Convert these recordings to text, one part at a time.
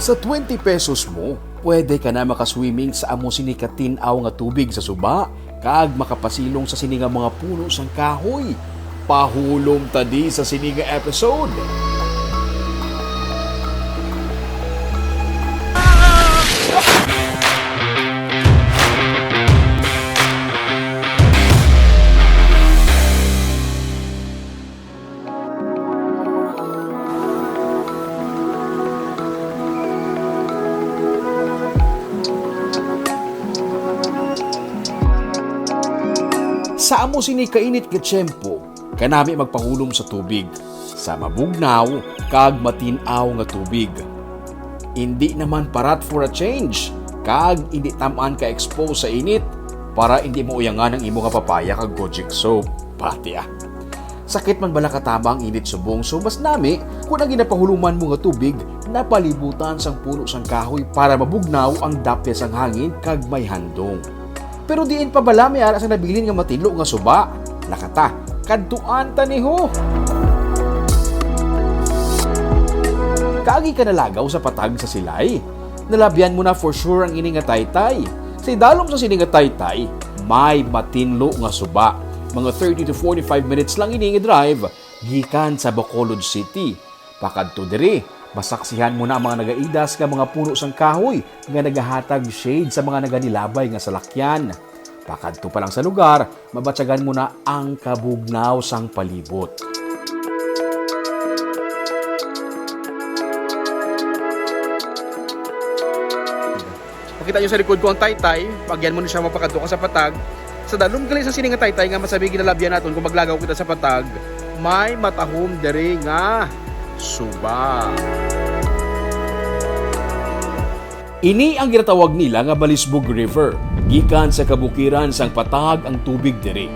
Sa 20 pesos mo, pwede ka na makaswimming sa amo sinikatinaw nga tubig sa suba, kag makapasilong sa sininga mga puno sang kahoy. Pahulom tadi sa sininga episode. Sa amo sini kainit nga tiyempo, kanami magpahulom sa tubig, sa mabugnaw kag matinaw nga tubig. Hindi naman parat for a change, kag hindi tamaan ka expose sa init para hindi mo uyangan ang imo nga papaya kag Gojic soap. Pati Sakit man bala katama ang init subong, so mas nami kung ang ginapahuluman mo nga tubig napalibutan sang puno sang kahoy para mabugnaw ang dapya sang hangin kag may handong. Pero diin pa bala may ara sa nabilin nga matinlo nga suba. Nakata, kadtuan taniho. Kaagi ka nalagaw sa patag sa silay. Nalabyan mo na for sure ang ini nga taytay. Sa idalom sa sini nga taytay, may matinlo nga suba. Mga 30 to 45 minutes lang ini nga drive gikan sa Bacolod City. Pakadto diri, masaksihan mo na ang mga nagaidas nga mga puno sang kahoy nga nagahatag shade sa mga naganilabay nga salakyan. Pakadto pa lang sa lugar, mabatsagan mo na ang kabugnaw sang palibot. Makita nyo sa likod ko ang taytay, pagyan mo na siya mapakadto ka sa patag. Sa dalom gali sa sining nga taytay nga masabi ginalabyan naton kung maglagaw kita sa patag, may matahom diri nga suba. Ini ang ginatawag nila nga Balisbog River. Gikan sa kabukiran sang patag ang tubig diri.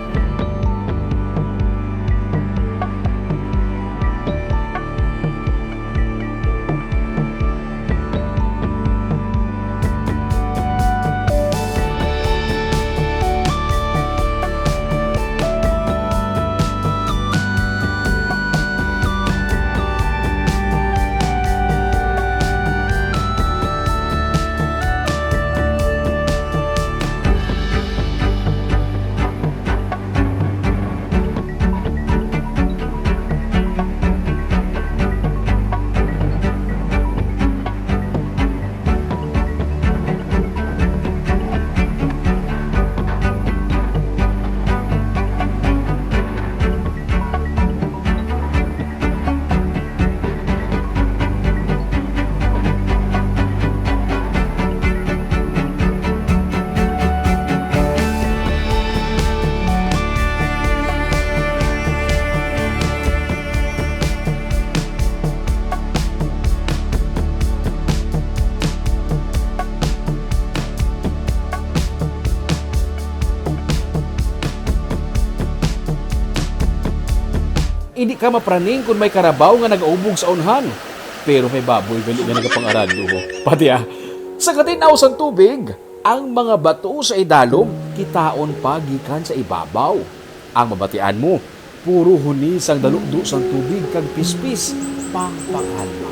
Hindi ka mapraning kung may karabaw nga nagaubog sa unhan. Pero may baboy gali nga nagapangarado ho. Pati sa katinaw sang tubig, ang mga bato sa idalom, kitaon pa gikan sa ibabaw. Ang mabatian mo, puro hunis ang dalukdo sang tubig kag pispis, pangpangalma.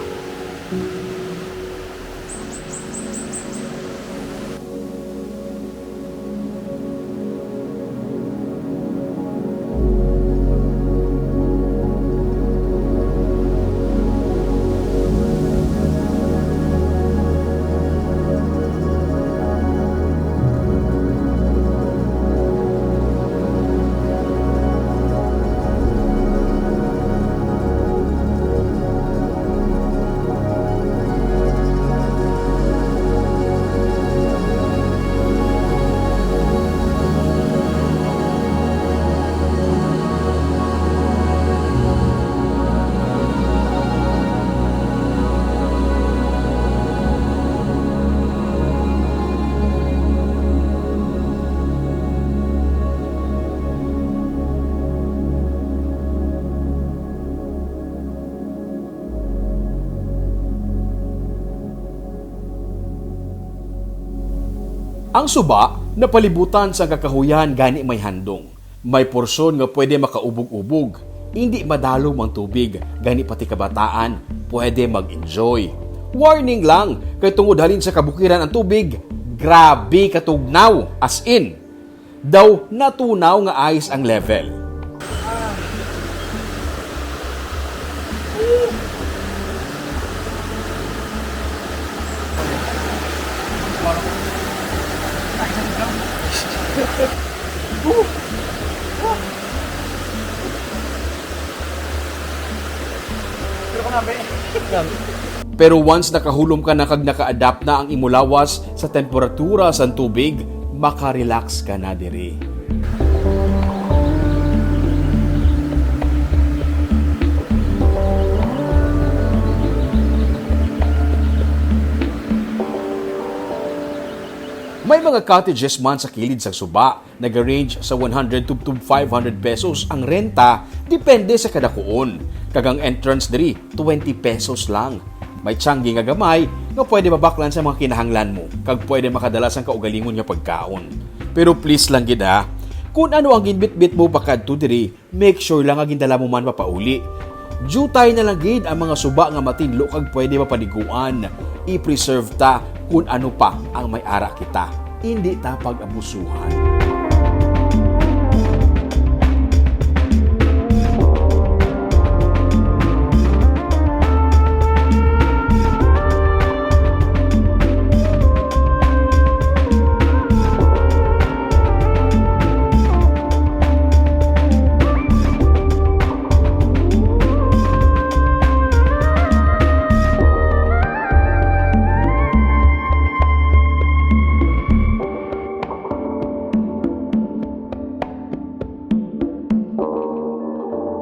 Ang suba, napalibutan sa kakahuyan gani may handong. May porsyon nga pwede makaubog-ubog. Hindi madalom ang tubig, gani pati kabataan, pwede mag-enjoy. Warning lang, kay tungod halin sa kabukiran ang tubig, grabe katugnaw, as in. Daw natunaw nga ayos ang level. Pero once nakahulom ka na kag naka-adapt na ang imulawas sa temperatura sa tubig, makarelax ka na diri. May mga cottages man sa kilid sa Suba, nag-range sa 100 to 500 pesos ang renta, depende sa kadakuon. Kagang entrance diri, 20 pesos lang. May tiyanggi nga gamay nga pwede mabaklan sa mga kinahanglan mo, kag pwede makadalas ang kaugalingon nga pagkaon. Pero please lang gid ha, kung ano ang ginbitbit mo bakadto diri, make sure lang nga gindala mo man papauli. Jutay na lang gid ang mga suba nga matinlo kag pwede mapaniguan. I-preserve ta kung ano pa ang may ara kita. Hindi ta pag-abusuhan.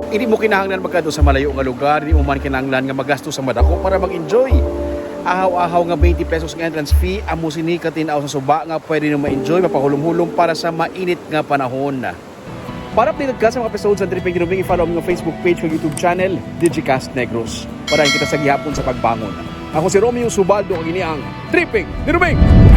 Hindi mo kinahanglan magkado sa malayo nga lugar, hindi mo man kinahanglan nga magasto sa madako para mag-enjoy. Ahaw-ahaw nga 20 pesos nga entrance fee, amo sini ka tinaw sa Suba nga pwede nyo ma-enjoy, mapahulong-hulong para sa mainit nga panahon. Para updated ka sa mga episodes sa Tripping Dirubing, i-follow ang Facebook page o YouTube channel, Digicast Negros. Para kita sa gihapon sa pagbangon. Ako si Romeo Subaldo, ang ini ang Tripping Dirubing!